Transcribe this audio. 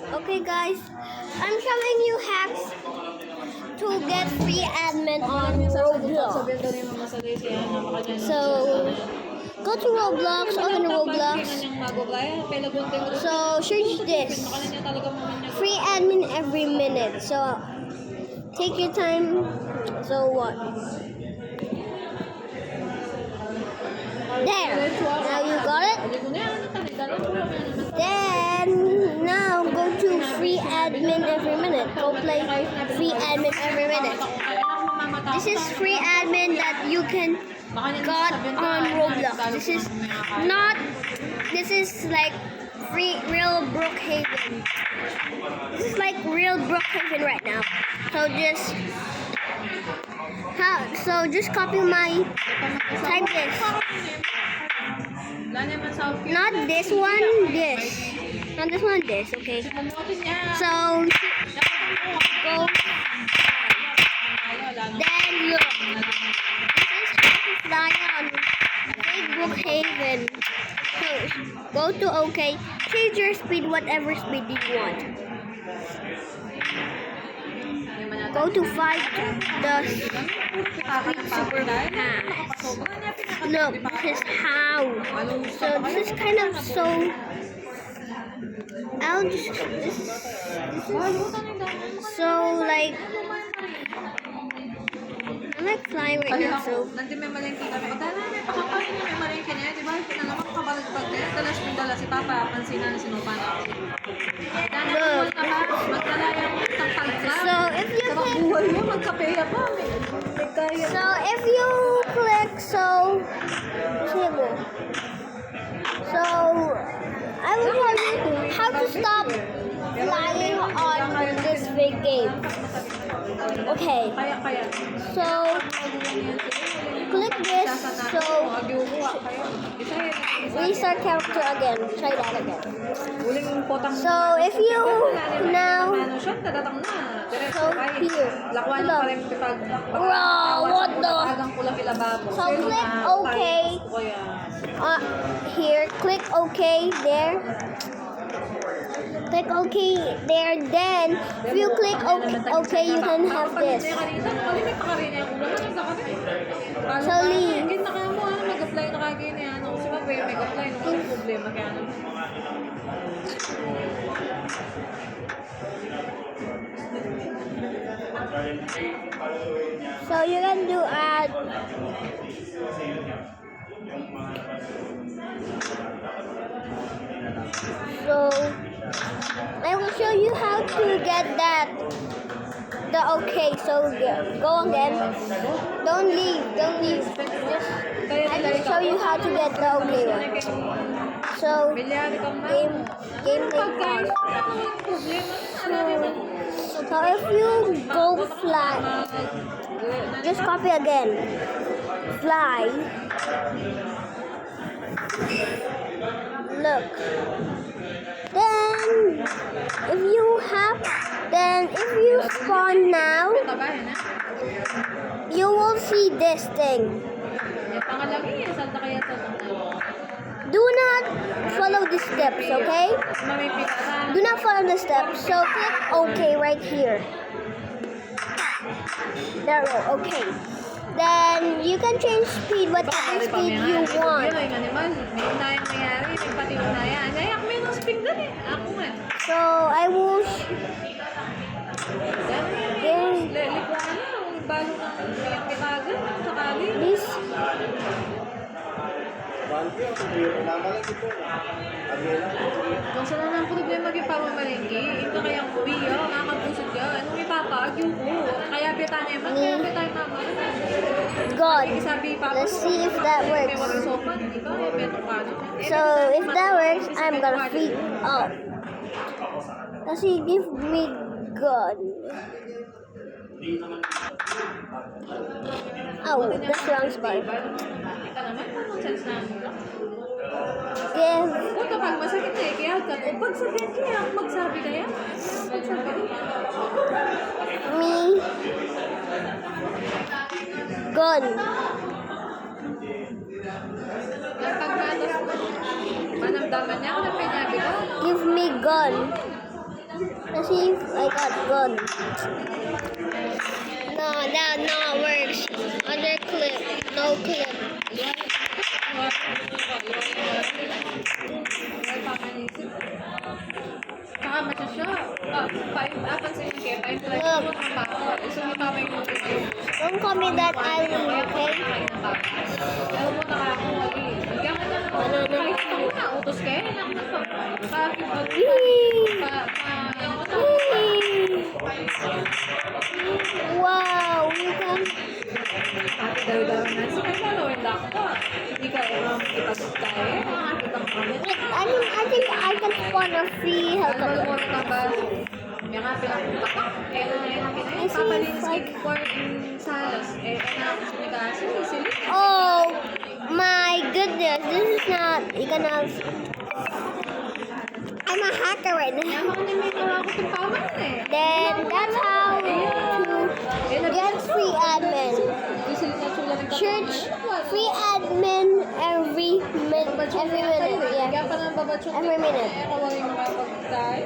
Okay guys, I'm showing you hacks to get free admin on Roblox. So, go to Roblox, open Roblox. So, search this. Free admin every minute. So, take your time. So, what? There. Now you got it. Then now go to free admin every minute. Go play free admin every minute. This is free admin that you can got on Roblox. This is like real Brookhaven. This is like real Brookhaven right now. So just copy my type this. Not this one, this. Not this one, this, okay? So, go. Then look. This is how to fly on Brookhaven. So, go to OK. Change your speed, whatever speed you want. Go to fight the speed super fast. Look, this is how. So this is kind of so. This is so like. I'm like flying right now, so. Look. So if you click, so I will tell you how to stop flying on this big game. Okay. So click this. So restart character again. Try that again. So if you now, so here, look. Wow, what the? So click OK. Here, click OK there. Click OK there. Then if you click OK, you can have this. So leave. So you can do add. So I will show you how to get that. The OK. So go again. Don't leave. Just I will show you how to get the OK one. So game part. So if you go fly, just copy again. Fly. Look. Then if you spawn now, you will see this thing. Do not follow the steps, okay? Do not follow the steps. So click OK right here. There we go. Okay. Then you can change speed, whatever speed you want. So I will. This. Kung saan na ang problema yung pamamalingki, ito kayang biyo, nakakabusog ka, anong ipapagyo ko? Kaya bitanya man, kaya bitanya naman. God. Let's see if that works. So if that works, I'm gonna freak up. Let's see, give me gun. Oh, that's wrong spot. Give kapag masakit eh, kaya ka, o pag sabihin kaya, magsabi kaya? me gun. Pagkatas mo, manamdaman niya ako na pinabi ko. Give me gun. Let's see if I got good. No, that not works. Other clip. No clip. Saka masyasya. Pansin mo kaya, pa-imply mo ng papa. So, may papa yung mag-imply. Don't call me that Eileen, okay? Ayaw mo na ako, Wally. Bigyan ka na ng kahit pa mo na, utos kayo. Bakit ba? Wow, you can. Daw-daw na. So, may following lang ko. Hindi ka ipasok tayo. Nakakita ko kami. I think I can spawn a free Ano helicopter. mo ka ba? May nga pinapunta ko. Eh, papalinis ko for salas. Eh, ako sumigaso. Sila. Oh my goodness, this is not. You gonna. I'm a hacker right now. Kaya mga may nawa ko itong paman eh. Then that's how to get free admin. Gusto nila sila ng Church free admin every minute. Kaya Yeah. pa nang babatsyon. Every minute. Eh, kawagin mo kapag tayo.